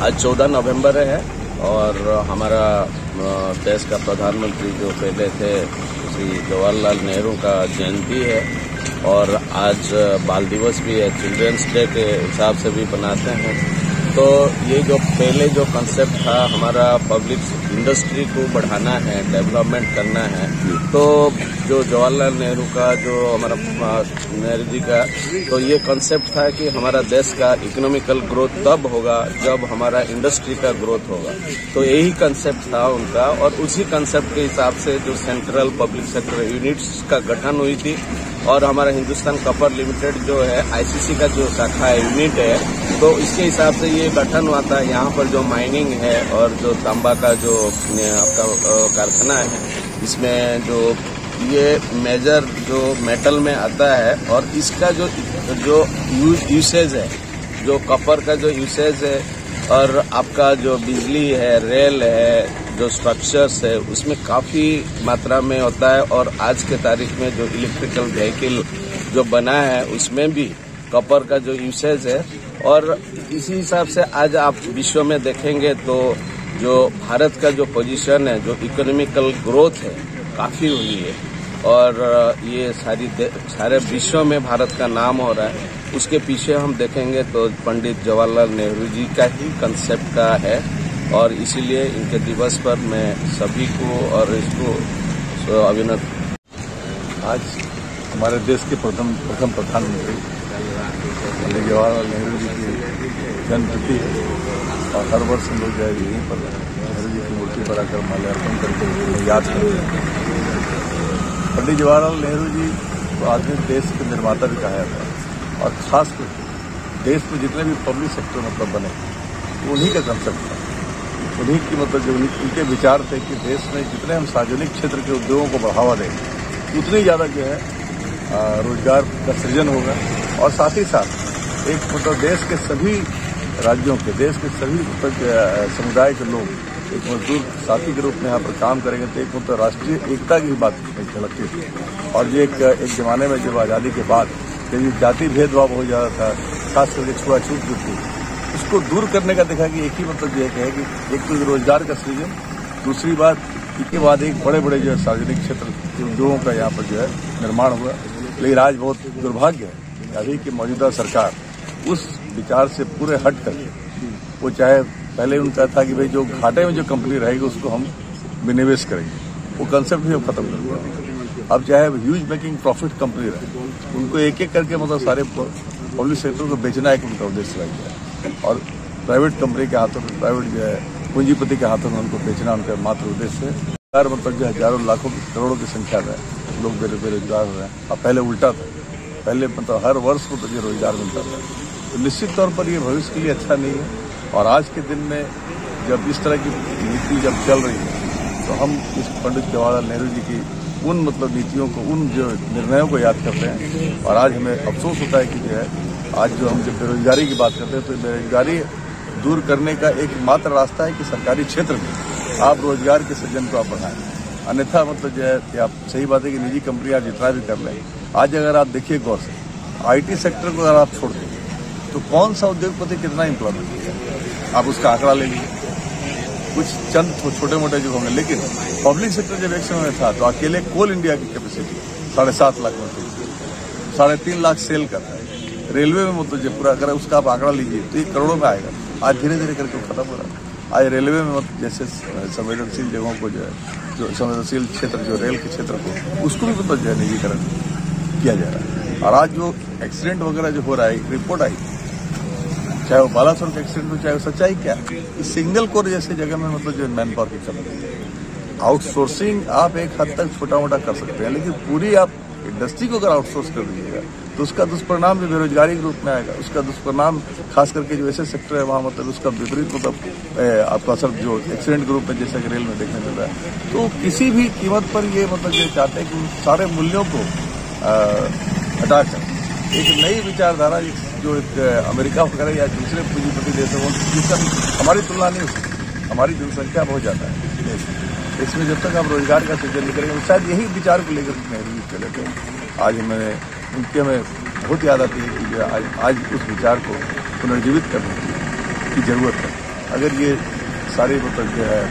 आज 14 नवंबर है और हमारा देश का प्रधानमंत्री जो पहले थे श्री जवाहरलाल नेहरू का जयंती है और आज बाल दिवस भी है, चिल्ड्रंस डे के हिसाब से भी बनाते हैं। तो ये जो पहले जो कंसेप्ट था हमारा पब्लिक इंडस्ट्री को बढ़ाना है, डेवलपमेंट करना है, तो जो जवाहरलाल नेहरू का जो हमारा नेहरू जी का तो ये कंसेप्ट था कि हमारा देश का इकोनॉमिकल ग्रोथ तब होगा जब हमारा इंडस्ट्री का ग्रोथ होगा। तो यही कंसेप्ट था उनका और उसी कंसेप्ट के हिसाब से जो सेंट्रल पब्लिक सेक्टर यूनिट्स का गठन हुई थी और हमारा हिंदुस्तान कॉपर लिमिटेड जो है आईसीसी का जो शाखा यूनिट है, तो इसके हिसाब से ये गठन हुआ था। यहाँ पर जो माइनिंग है और जो तांबा का जो आपका कारखाना है, इसमें जो ये मेजर जो मेटल में आता है और इसका जो यूसेज है, जो कॉपर का जो यूसेज है और आपका जो बिजली है, रेल है, जो स्ट्रक्चर्स है, उसमें काफी मात्रा में होता है। और आज के तारीख में जो इलेक्ट्रिकल व्हीकल जो बना है उसमें भी कॉपर का जो यूसेज है। और इसी हिसाब से आज आप विश्व में देखेंगे तो जो भारत का जो पोजीशन है, जो इकोनॉमिकल ग्रोथ है, काफी हुई है और ये सारे विश्व में भारत का नाम हो रहा है। उसके पीछे हम देखेंगे तो पंडित जवाहरलाल नेहरू जी का ही कंसेप्ट का है और इसीलिए इनके दिवस पर मैं सभी को और इसको अभिनंदन। आज हमारे देश के प्रथम प्रधानमंत्री पंडित जवाहरलाल नेहरू जी की जन्मतिथि है और हर वर्ष हम लोग जो है यहीं पर नेहरू जी की मूर्ति पर आकर माल्यार्पण करके उन्हें याद करते हैं। पंडित जवाहरलाल नेहरू जी को आधुनिक देश के निर्माता भी कहा जाता है और खासकर देश में जितने भी पब्लिक सेक्टर बने उन्हीं का कंसेप्ट था, उन्हीं की जो उनके विचार थे कि देश में जितने हम सार्वजनिक क्षेत्र के उद्योगों को बढ़ावा देंगे उतनी ज़्यादा जो है रोजगार का सृजन होगा और साथ ही साथ एक देश के सभी राज्यों के, देश के सभी समुदाय के लोग एक मजदूर साथी के रूप में यहाँ पर काम करेंगे तो एक राष्ट्रीय एकता की बात झलकती थी। और ये एक जमाने में जब आज़ादी के बाद जब जाति भेदभाव हो जाता था, खास करके छुआछूत जो थी, उसको दूर करने का देखा कि एक ही ये है कि एक तो रोजगार का सृजन, दूसरी बात इसके बाद एक बड़े बड़े जो है सार्वजनिक क्षेत्र के उद्योगों का यहाँ पर जो है निर्माण हुआ। लेकिन आज बहुत दुर्भाग्य है कि अभी की मौजूदा सरकार उस विचार से पूरे हट करके, वो चाहे पहले उनका था कि भाई जो घाटे में जो कंपनी रहेगी उसको हम विनिवेश करेंगे, वो कंसेप्ट भी अब खत्म कर दिया। अब चाहे ह्यूज मेकिंग प्रॉफिट कंपनी रहे, उनको एक एक करके सारे पब्लिक सेक्टर को बेचना एक उनका उद्देश्य रह गया और प्राइवेट कंपनी के हाथों में, प्राइवेट जो है पूंजीपति के हाथों में उनको बेचना उनका मात्र उद्देश्य है। जो हजारों लाखों करोड़ों की संख्या में लोग बेरोजगार हो रहे हैं। अब पहले उल्टा था, पहले हर वर्ष को ये रोजगार मिलता था, तो निश्चित तौर पर ये भविष्य के लिए अच्छा नहीं है। और आज के दिन में जब इस तरह की नीति जब चल रही है तो हम इस पंडित जवाहरलाल नेहरू जी की उन नीतियों को, उन जो निर्णयों को याद करते हैं। और आज हमें अफसोस होता है कि जो है आज जो हम जब बेरोजगारी की बात करते हैं तो बेरोजगारी दूर करने का एकमात्र रास्ता है कि सरकारी क्षेत्र में आप रोजगार के सृजन को आप बढ़ाएं। अन्यथा जो है कि आप सही बात है कि निजी कंपनी आप जितना भी कर लें, आज अगर आप देखिए गौर से IT सेक्टर को अगर आप छोड़ दें तो कौन सा उद्योगपति कितना एम्प्लॉयमेंट किया, आप उसका आंकड़ा ले लीजिए। कुछ चंद छोटे मोटे जो होंगे, लेकिन पब्लिक सेक्टर जब एक समय में था तो अकेले कोल इंडिया की कैपेसिटी 7.5 लाख में थी, 3.5 लाख सेल कर रहा है। रेलवे में जो पूरा अगर उसका आप आंकड़ा लीजिए तो ये करोड़ों में आएगा। आज धीरे धीरे करके खत्म हो रहा है। आज रेलवे में जैसे संवेदनशील जगहों को जो है, जो संवेदनशील क्षेत्र जो रेल के क्षेत्र को, उसको भी जो है निजीकरण किया जा रहा है। और आज जो एक्सीडेंट वगैरह जो हो रहा है, रिपोर्ट आई, चाहे वो बालासोर का एक्सीडेंट हो, चाहे वो सच्चाई क्या, इस सिंगल कोर जैसे जगह में जो मैन पावर की कमी है। आउटसोर्सिंग आप एक हद तक छोटा मोटा कर सकते हैं, लेकिन पूरी आप इंडस्ट्री को अगर आउटसोर्स कर दीजिएगा तो उसका दुष्परिणाम भी बेरोजगारी के रूप में आएगा। उसका दुष्परिणाम खास करके जो ऐसे सेक्टर है वहाँ उसका विपरीत आपका असर जो एक्सीडेंट के रूप में जैसे कि रेल में देखने मिल रहा है। तो किसी भी कीमत पर ये ये चाहते हैं कि उन सारे मूल्यों को हटाकर एक नई विचारधारा जो एक अमेरिका वगैरह या दूसरे पूंजीपति देश है जिसका हमारी तुलना नहीं हो सकती। हमारी जनसंख्या बहुत ज़्यादा है, इसमें जब तक आप रोजगार का सृजन नहीं करेंगे, शायद यही विचार को लेकर नेहरू जी चले थे। आज हमें बहुत याद आती है कि आज उस विचार को पुनर्जीवित करने की जरूरत है। अगर ये सारी मतलब जो है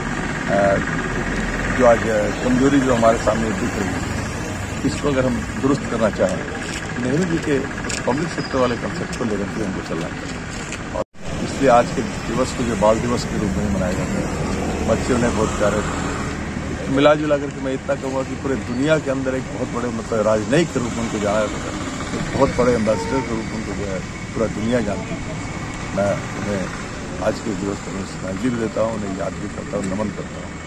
जो आज कमजोरी जो हमारे सामने दिख रही है, इसको अगर हम दुरुस्त करना चाहें, नेहरू जी के पब्लिक सेक्टर वाले कंसेप्ट को लेकर के हमको चलना चाहिए। और इसलिए आज के दिवस को जो बाल दिवस के रूप में मनाए जाते हैं, बच्चे उन्हें बहुत प्यारे। मिला जुला करके मैं इतना कहूँगा कि पूरे दुनिया के अंदर एक बहुत बड़े मतलब राजनयिक के रूप में उनको जाना जाता है, एक बहुत बड़े एम्बेसडर के रूप में उनको जो है पूरा दुनिया जानती है। मैं उन्हें आज के दिवस पर श्रद्धांजलि भी देता हूँ, उन्हें याद भी करता हूँ, नमन करता हूँ।